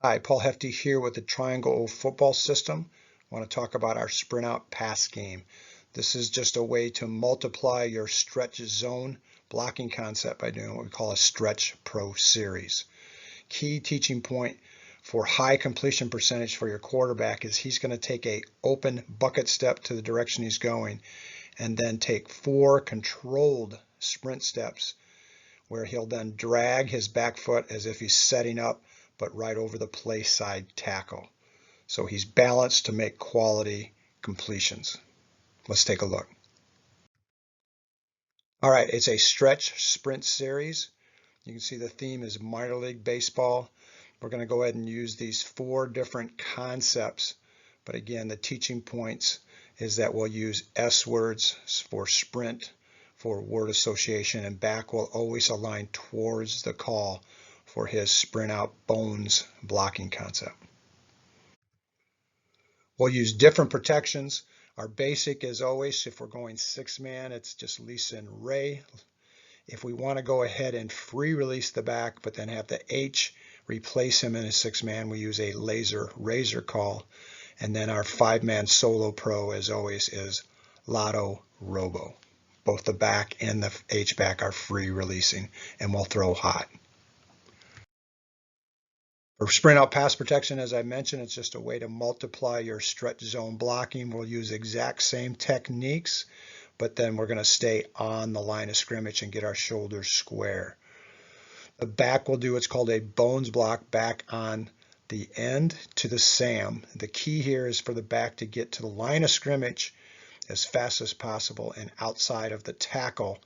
Hi, Paul Hefty here with the Triangle football system. I want to talk about our sprint out pass game. This is just a way to multiply your stretch zone blocking concept by doing what we call a stretch pro series. Key teaching point for high completion percentage for your quarterback is he's going to take a open bucket step to the direction he's going and then take 4 controlled sprint steps where he'll then drag his back foot as if he's setting up, but right over the play side tackle. So he's balanced to make quality completions. Let's take a look. All right, it's a stretch sprint series. You can see the theme is minor league baseball. We're going to go ahead and use these 4 different concepts. But again, the teaching points is that we'll use S words for sprint, for word association, and back will always align towards the call for his sprint out bones blocking concept. We'll use different protections. Our basic is always, if we're going 6-man, it's just Lisa and Ray. If we want to go ahead and free release the back, but then have the H replace him in a 6-man, we use a laser razor call. And then our 5-man solo pro, as always, is Lotto Robo. Both the back and the H back are free releasing, and we'll throw hot. For sprint out pass protection, as I mentioned, it's just a way to multiply your stretch zone blocking. We'll use exact same techniques, but then we're going to stay on the line of scrimmage and get our shoulders square. The back will do what's called a bones block back on the end to the SAM. The key here is for the back to get to the line of scrimmage as fast as possible and outside of the tackle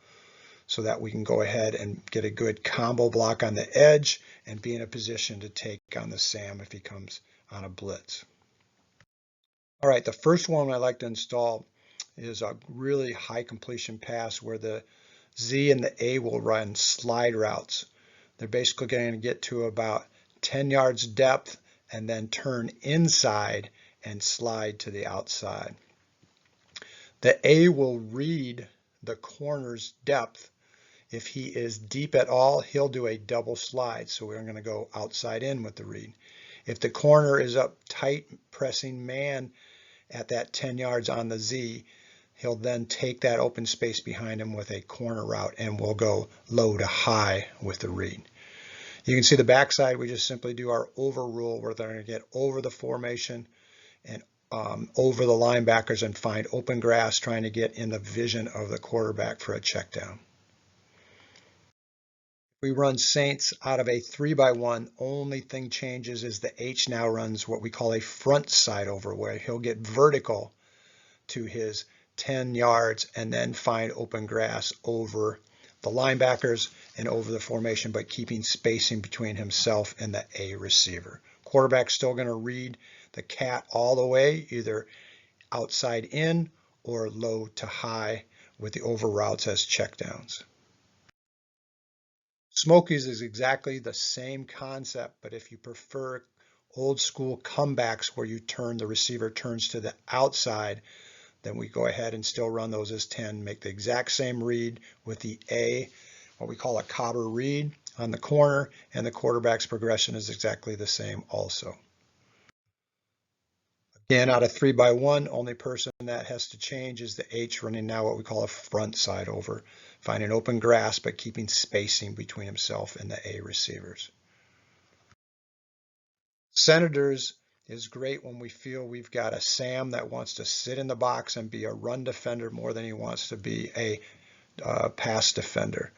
so that we can go ahead and get a good combo block on the edge and be in a position to take on the SAM if he comes on a blitz. All right, the first one I like to install is a really high completion pass where the Z and the A will run slide routes. They're basically going to get to about 10 yards depth and then turn inside and slide to the outside. The A will read the corner's depth. If he is deep at all, he'll do a double slide. So we're going to go outside in with the read. If the corner is up tight, pressing man at that 10 yards on the Z, he'll then take that open space behind him with a corner route and we'll go low to high with the read. You can see the backside, we just simply do our over rule where they're going to get over the formation and over the linebackers and find open grass, trying to get in the vision of the quarterback for a check down. We run Saints out of a 3-by-1. Only thing changes is the H now runs what we call a front side over, where he'll get vertical to his 10 yards and then find open grass over the linebackers and over the formation, but keeping spacing between himself and the A receiver. Quarterback's still going to read the cat all the way, either outside in or low to high with the over routes as checkdowns. Smokies is exactly the same concept, but if you prefer old school comebacks where you turn, the receiver turns to the outside, then we go ahead and still run those as 10, make the exact same read with the A, what we call a cobber read on the corner, and the quarterback's progression is exactly the same also. Again, out of 3-by-1, only person that has to change is the H running now what we call a front side over, finding open grass but keeping spacing between himself and the A receivers. Senators is great when we feel we've got a Sam that wants to sit in the box and be a run defender more than he wants to be a pass defender.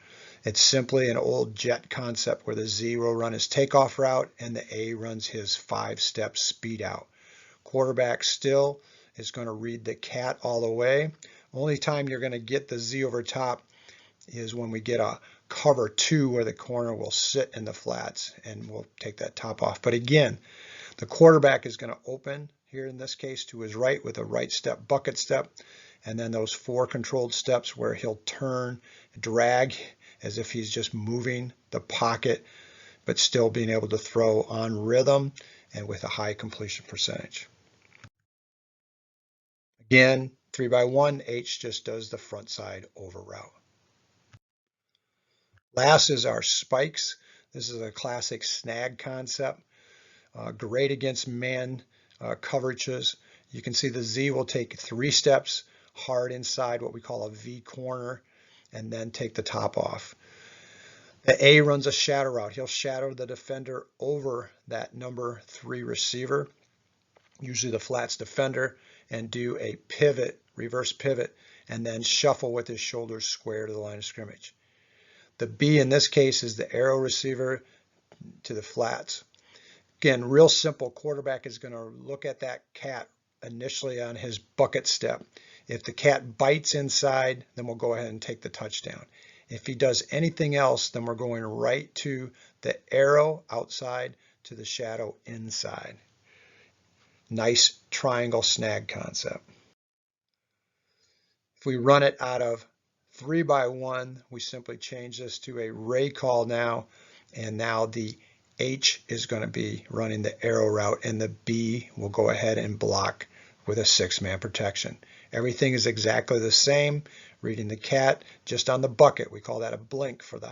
It's simply an old jet concept where the Z will run his takeoff route and the A runs his 5-step speed out. Quarterback still is going to read the cat all the way. Only time you're going to get the Z over top is when we get a cover 2 where the corner will sit in the flats and we'll take that top off. But again, the quarterback is going to open here in this case to his right with a right step, bucket step, and then those 4 controlled steps where he'll turn, drag as if he's just moving the pocket, but still being able to throw on rhythm and with a high completion percentage. Again, 3-by-1, H just does the front side over route. Last is our spikes. This is a classic snag concept. great against man coverages. You can see the Z will take 3 steps hard inside what we call a V corner and then take the top off. The A runs a shadow route. He'll shadow the defender over that number 3 receiver, usually the flats defender, and do a pivot, reverse pivot, and then shuffle with his shoulders square to the line of scrimmage. The B in this case is the arrow receiver to the flats. Again, real simple. Quarterback is going to look at that cat initially on his bucket step. If the cat bites inside, then we'll go ahead and take the touchdown. If he does anything else, then we're going right to the arrow outside to the shadow inside. Nice triangle snag concept. If we run it out of 3x1, we simply change this to a ray call now, and now the H is going to be running the arrow route, and the B will go ahead and block with a 6-man protection. Everything is exactly the same. Reading the cat just on the bucket. We call that a blink for the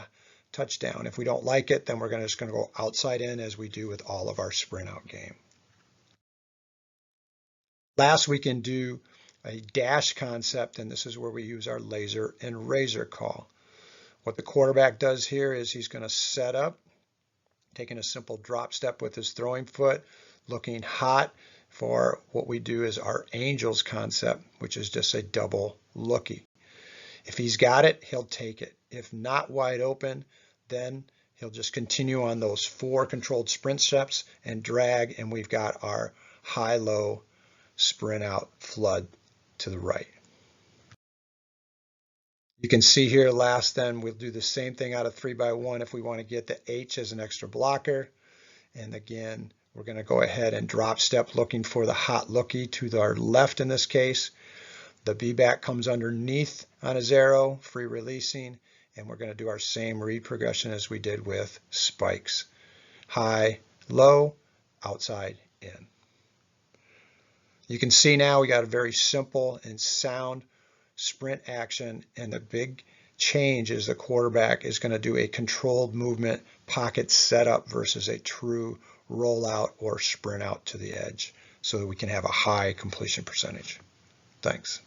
touchdown. If we don't like it, then we're just going to go outside in as we do with all of our sprint out game. Last, we can do a dash concept, and this is where we use our laser and razor call. What the quarterback does here is he's going to set up, taking a simple drop step with his throwing foot, looking hot for what we do is our angels concept, which is just a double lookie. If he's got it, he'll take it. If not wide open, then he'll just continue on those 4 controlled sprint steps and drag, and we've got our high-low sprint out flood to the right. You can see here last then we'll do the same thing out of 3x1 if we want to get the H as an extra blocker. And again, we're going to go ahead and drop step looking for the hot lookie to our left in this case. The B-back comes underneath on his arrow, free releasing, and we're going to do our same read progression as we did with spikes. High, low, outside, in. You can see now we got a very simple and sound sprint action, and the big change is the quarterback is going to do a controlled movement pocket setup versus a true rollout or sprint out to the edge so that we can have a high completion percentage. Thanks.